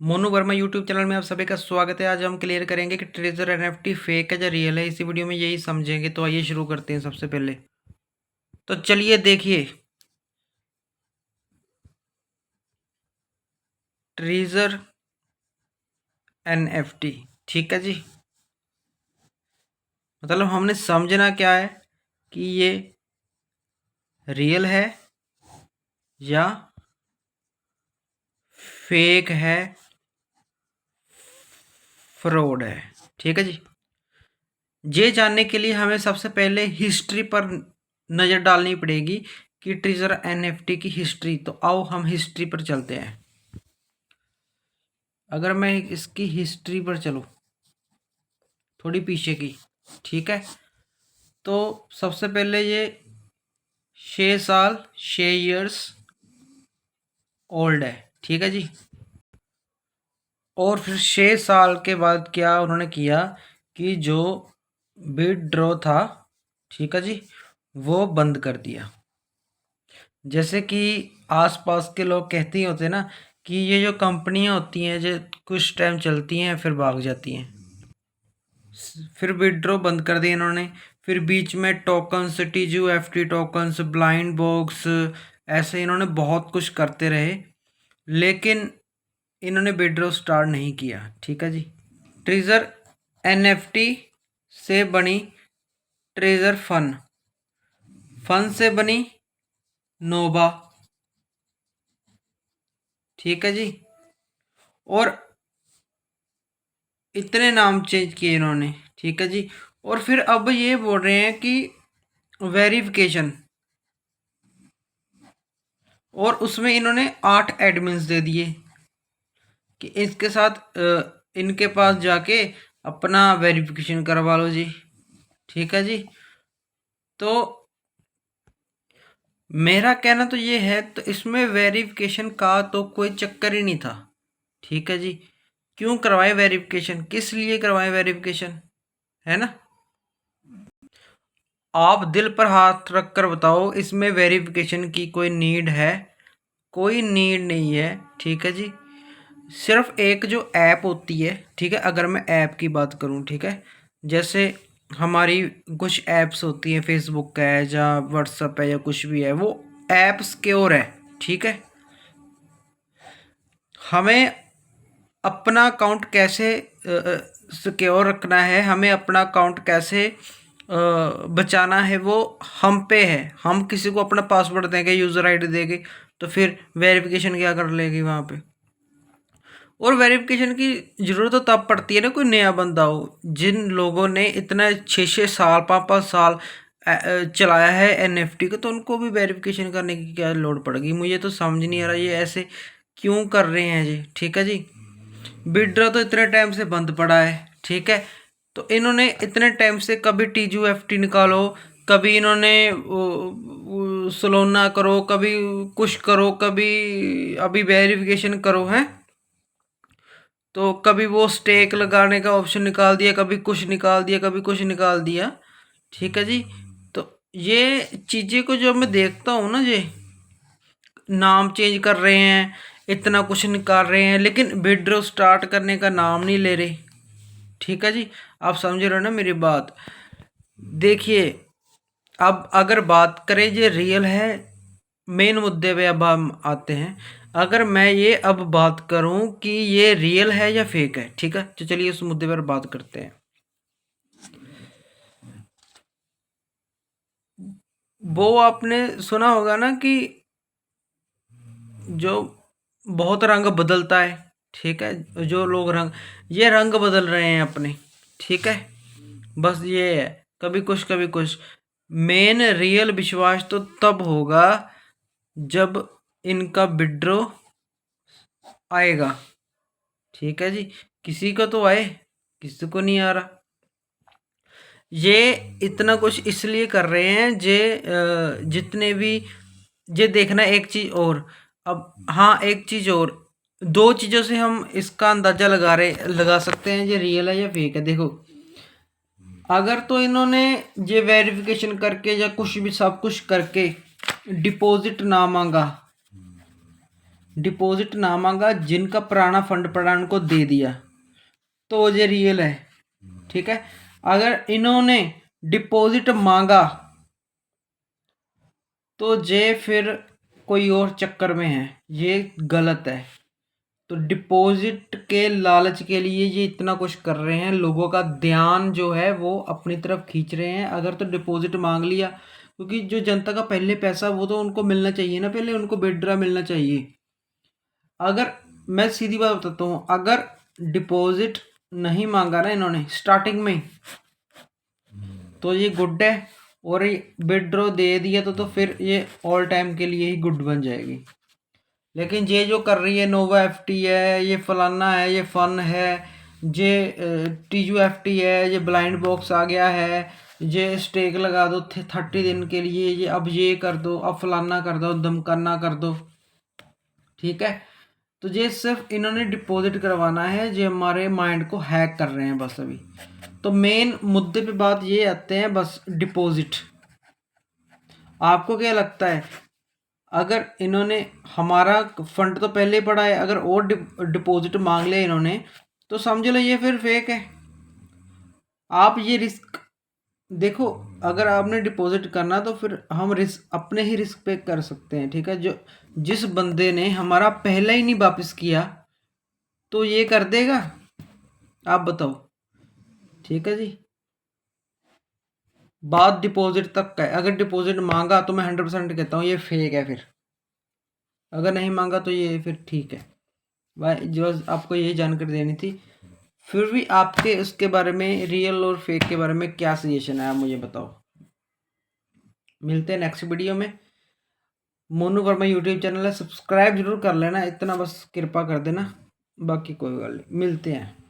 Monu Verma YouTube channel में आप सभी का स्वागत है। आज हम क्लियर करेंगे कि ट्रेजर एनएफटी फेक है या रियल है। इसी वीडियो में यही समझेंगे। तो आइए शुरू करते हैं। सबसे पहले तो चलिए देखिए, ट्रेजर एनएफटी, ठीक है जी। मतलब हमने समझना क्या है कि ये रियल है या फेक है, फ्रॉड है, ठीक है जी। ये जानने के लिए हमें सबसे पहले हिस्ट्री पर नज़र डालनी पड़ेगी कि ट्रेजर एनएफटी की हिस्ट्री। तो आओ हम हिस्ट्री पर चलते हैं। अगर मैं इसकी हिस्ट्री पर चलूँ, थोड़ी पीछे की, ठीक है, तो सबसे पहले ये 6 साल 6 ईयर्स ओल्ड है, ठीक है जी। और फिर 6 साल के बाद क्या उन्होंने किया कि जो विड्रॉ था, ठीक है जी, वो बंद कर दिया। जैसे कि आसपास के लोग कहते ही होते हैं ना कि ये जो कंपनियां होती हैं जो कुछ टाइम चलती हैं फिर भाग जाती हैं। फिर विड्रॉ बंद कर दिए इन्होंने। फिर बीच में टोकन्स, टीजू एफटी टोकन्स, ब्लाइंड बॉक्स, ऐसे इन्होंने बहुत कुछ करते रहे, लेकिन इन्होंने विड्रॉ स्टार्ट नहीं किया, ठीक है जी। ट्रेजर एनएफटी से बनी ट्रेजर फन, फन से बनी नोबा, ठीक है जी। और इतने नाम चेंज किए इन्होंने, ठीक है जी। और फिर अब ये बोल रहे हैं कि वेरिफिकेशन, और उसमें इन्होंने 8 एडमिन्स दे दिए कि इसके साथ इनके पास जाके अपना वेरिफिकेशन करवा लो जी, ठीक है जी। तो मेरा कहना तो ये है, तो इसमें वेरिफिकेशन का तो कोई चक्कर ही नहीं था, ठीक है जी। क्यों करवाए वेरिफिकेशन, किस लिए करवाए वेरिफिकेशन, है ना। आप दिल पर हाथ रख कर बताओ, इसमें वेरिफिकेशन की कोई नीड है? कोई नीड नहीं है, ठीक है जी। सिर्फ एक जो ऐप होती है, ठीक है, अगर मैं ऐप की बात करूं, ठीक है, जैसे हमारी कुछ ऐप्स होती हैं, फेसबुक है या व्हाट्सअप है या कुछ भी है, वो ऐप सिक्योर है, ठीक है। हमें अपना अकाउंट कैसे सिक्योर रखना है, हमें अपना अकाउंट कैसे बचाना है, वो हम पे है। हम किसी को अपना पासवर्ड देंगे, यूज़र आईडी देंगे, तो फिर वेरिफिकेशन क्या कर लेगी वहाँ पे। और वेरिफिकेशन की ज़रूरत तो तब पड़ती है ना कोई नया बंदा हो। जिन लोगों ने इतना 6-6 साल 5-5 साल चलाया है एनएफटी को, तो उनको भी वेरिफिकेशन करने की क्या लोड़ पड़ेगी। मुझे तो समझ नहीं आ रहा ये ऐसे क्यों कर रहे हैं जी, ठीक है जी। विड्रॉ तो इतने टाइम से बंद पड़ा है, ठीक है, तो इन्होंने इतने टाइम से कभी टीजू एफटी निकालो, कभी इन्होंने सोलोना करो, कभी कुछ करो, कभी अभी वेरिफिकेशन करो, हैं। तो कभी वो स्टेक लगाने का ऑप्शन निकाल दिया, कभी कुछ निकाल दिया, कभी कुछ निकाल दिया, ठीक है जी। तो ये चीज़ें को जब मैं देखता हूँ ना, ये नाम चेंज कर रहे हैं, इतना कुछ निकाल रहे हैं, लेकिन विड्रॉ स्टार्ट करने का नाम नहीं ले रहे, ठीक है जी। आप समझ रहे हो ना मेरी बात। देखिए, अब अगर बात करें ये रियल है, मेन मुद्दे पे अब हम आते हैं। अगर मैं ये अब बात करूं कि ये रियल है या फेक है, ठीक है, तो चलिए उस मुद्दे पर बात करते हैं। वो आपने सुना होगा ना कि जो बहुत रंग बदलता है, ठीक है, जो लोग रंग, ये रंग बदल रहे हैं अपने, ठीक है। बस ये है, कभी कुछ कभी कुछ। मेन रियल विश्वास तो तब होगा जब इनका विड्रॉ आएगा, ठीक है जी। किसी को तो आए, किसी को नहीं आ रहा। ये इतना कुछ इसलिए कर रहे हैं जे जितने भी, ये देखना एक चीज़ और। अब हाँ, एक चीज़ और, दो चीज़ों से हम इसका अंदाज़ा लगा सकते हैं ये रियल है या फेक है। देखो, अगर तो इन्होंने ये वेरिफिकेशन करके या कुछ भी सब कुछ करके डिपॉजिट ना मांगा, डिपॉजिट ना मांगा, जिनका पुराना फंड पड़ा उनको दे दिया, तो ये रियल है। ठीक है, अगर इन्होंने डिपॉजिट मांगा तो ये फिर कोई और चक्कर में है, ये गलत है। तो डिपॉजिट के लालच के लिए ये इतना कुछ कर रहे हैं, लोगों का ध्यान जो है वो अपनी तरफ खींच रहे हैं। अगर तो डिपॉजिट मांग लिया, क्योंकि जो जनता का पहले पैसा वो तो उनको मिलना चाहिए ना, पहले उनको विड्रा मिलना चाहिए। अगर मैं सीधी बात बताता हूँ, अगर डिपॉजिट नहीं मांगा ना इन्होंने स्टार्टिंग में, तो ये गुड है, और ये विड्रॉ दे दिया तो फिर ये ऑल टाइम के लिए ही गुड बन जाएगी। लेकिन ये जो कर रही है, नोवा एफटी है, ये फलाना है, ये फन है, ये टीजू एफटी है, ये ब्लाइंड बॉक्स आ गया है, ये स्टेक लगा दो 30 दिन के लिए, ये अब ये कर दो, अब फलाना कर दो, धमकाना कर दो। ठीक है, तो ये सिर्फ इन्होंने डिपॉजिट करवाना है, जो हमारे माइंड को हैक कर रहे हैं बस अभी। तो मेन मुद्दे पे बात ये आते हैं बस, डिपॉजिट। आपको क्या लगता है, अगर इन्होंने हमारा फंड तो पहले ही पड़ा है, अगर और डिपॉजिट मांग लिया इन्होंने, तो समझ लो ये फिर फेक है। आप ये रिस्क देखो, अगर आपने डिपॉजिट करना तो फिर हम रिस्क अपने ही रिस्क पे कर सकते हैं। ठीक है, जो जिस बंदे ने हमारा पहला ही नहीं वापस किया, तो ये कर देगा, आप बताओ। ठीक है जी, बात डिपॉजिट तक का है। अगर डिपॉजिट मांगा तो मैं 100% कहता हूँ ये फेक है, फिर अगर नहीं मांगा तो ये फिर ठीक है। भाई जो आपको ये जानकारी देनी थी। फिर भी आपके उसके बारे में, रियल और फेक के बारे में क्या सजेशन है, आप मुझे बताओ। मिलते हैं नेक्स्ट वीडियो में। मोनू वर्मा यूट्यूब चैनल है, सब्सक्राइब जरूर कर लेना, इतना बस कृपा कर देना, बाकी कोई बात नहीं। मिलते हैं।